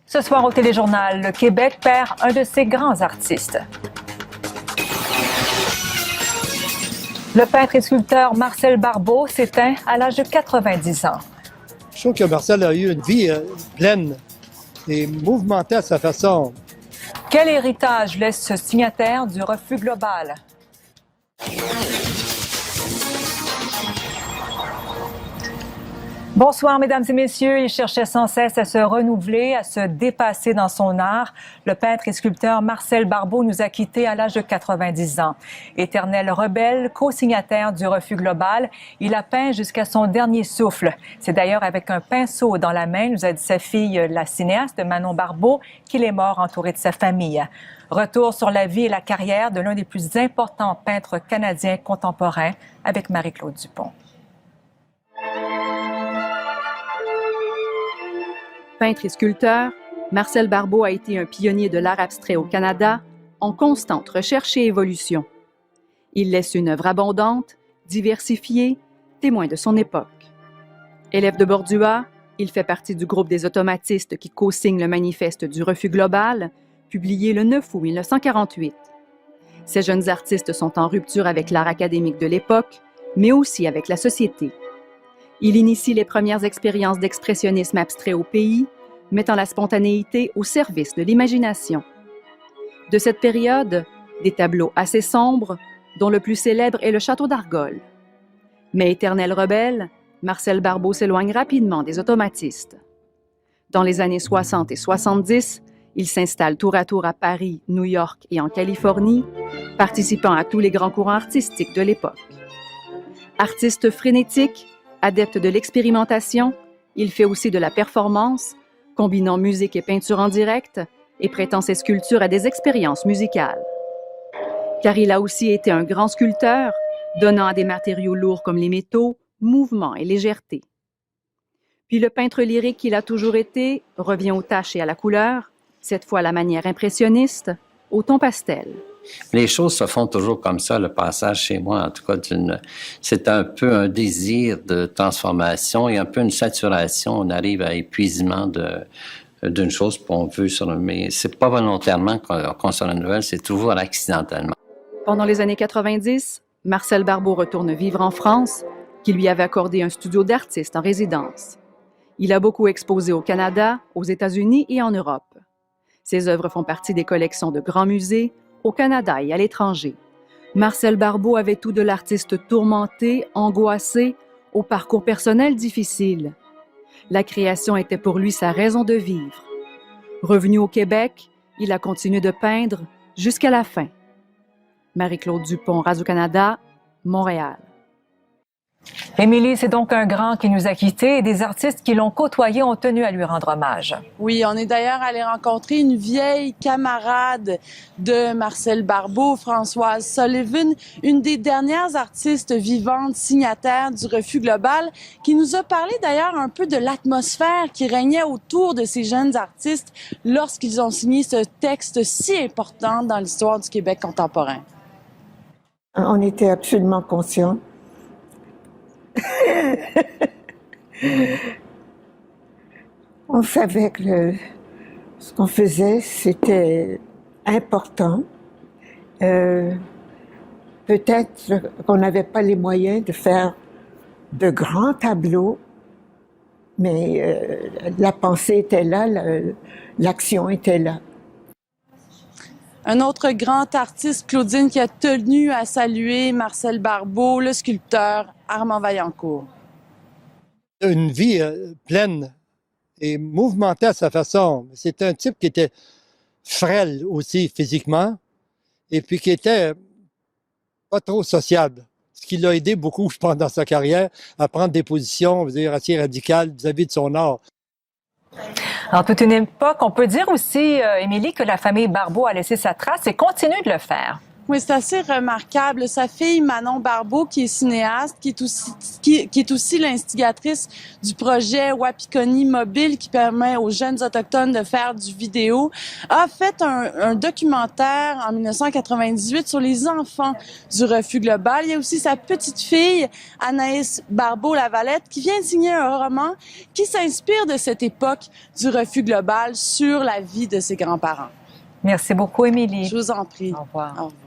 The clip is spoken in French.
Ce soir au Téléjournal, le Québec perd un de ses grands artistes. Le peintre et sculpteur Marcel Barbeau s'éteint à l'âge de 90 ans. Je trouve que Marcel a eu une vie pleine et mouvementée à sa façon. Quel héritage laisse ce signataire du refus global? Bonsoir, mesdames et messieurs. Il cherchait sans cesse à se renouveler, à se dépasser dans son art. Le peintre et sculpteur Marcel Barbeau nous a quittés à l'âge de 90 ans. Éternel rebelle, co-signataire du refus global, il a peint jusqu'à son dernier souffle. C'est d'ailleurs avec un pinceau dans la main, nous a dit sa fille, la cinéaste Manon Barbeau, qu'il est mort entouré de sa famille. Retour sur la vie et la carrière de l'un des plus importants peintres canadiens contemporains avec Marie-Claude Dupont. Peintre et sculpteur, Marcel Barbeau a été un pionnier de l'art abstrait au Canada, en constante recherche et évolution. Il laisse une œuvre abondante, diversifiée, témoin de son époque. Élève de Bordua, il fait partie du groupe des automatistes qui co-signe le manifeste du refus global, publié le 9 août 1948. Ces jeunes artistes sont en rupture avec l'art académique de l'époque, mais aussi avec la société. Il initie les premières expériences d'expressionnisme abstrait au pays, mettant la spontanéité au service de l'imagination. De cette période, des tableaux assez sombres, dont le plus célèbre est le Château d'Argol. Mais éternel rebelle, Marcel Barbeau s'éloigne rapidement des automatistes. Dans les années 60 et 70, il s'installe tour à tour à Paris, New York et en Californie, participant à tous les grands courants artistiques de l'époque. Artiste frénétique, adepte de l'expérimentation, il fait aussi de la performance, combinant musique et peinture en direct, et prêtant ses sculptures à des expériences musicales. Car il a aussi été un grand sculpteur, donnant à des matériaux lourds comme les métaux, mouvement et légèreté. Puis le peintre lyrique qu'il a toujours été revient aux taches et à la couleur, cette fois à la manière impressionniste, au ton pastel. Les choses se font toujours comme ça, le passage chez moi, en tout cas, c'est un peu un désir de transformation et un peu une saturation. On arrive à épuisement d'une chose qu'on veut mais c'est pas volontairement qu'on se renouvelle, c'est toujours accidentellement. Pendant les années 90, Marcel Barbeau retourne vivre en France, qui lui avait accordé un studio d'artiste en résidence. Il a beaucoup exposé au Canada, aux États-Unis et en Europe. Ses œuvres font partie des collections de grands musées, au Canada et à l'étranger. Marcel Barbeau avait tout de l'artiste tourmenté, angoissé, au parcours personnel difficile. La création était pour lui sa raison de vivre. Revenu au Québec, il a continué de peindre jusqu'à la fin. Marie-Claude Dupont, Radio-Canada, Montréal. Émilie, c'est donc un grand qui nous a quittés et des artistes qui l'ont côtoyé ont tenu à lui rendre hommage. Oui, on est d'ailleurs allé rencontrer une vieille camarade de Marcel Barbeau, Françoise Sullivan, une des dernières artistes vivantes signataires du refus global, qui nous a parlé d'ailleurs un peu de l'atmosphère qui régnait autour de ces jeunes artistes lorsqu'ils ont signé ce texte si important dans l'histoire du Québec contemporain. On était absolument conscients. On savait que ce qu'on faisait, c'était important. Peut-être qu'on n'avait pas les moyens de faire de grands tableaux, mais la pensée était là, l'action était là. Un autre grand artiste, Claudine, qui a tenu à saluer Marcel Barbeau, le sculpteur Armand Vaillancourt. Une vie pleine et mouvementée à sa façon. C'est un type qui était frêle aussi physiquement et puis qui était pas trop sociable. Ce qui l'a aidé beaucoup, je pense, dans sa carrière, à prendre des positions, assez radicales vis-à-vis de son art. En toute une époque, on peut dire aussi, Émilie, que la famille Barbeau a laissé sa trace et continue de le faire. Oui, c'est assez remarquable. Sa fille, Manon Barbeau, qui est cinéaste, qui est aussi l'instigatrice du projet Wapikoni Mobile, qui permet aux jeunes autochtones de faire du vidéo, a fait un documentaire en 1998 sur les enfants du refus global. Il y a aussi sa petite fille, Anaïs Barbeau-Lavalette, qui vient de signer un roman qui s'inspire de cette époque du refus global sur la vie de ses grands-parents. Merci beaucoup, Émilie. Je vous en prie. Au revoir. Au revoir.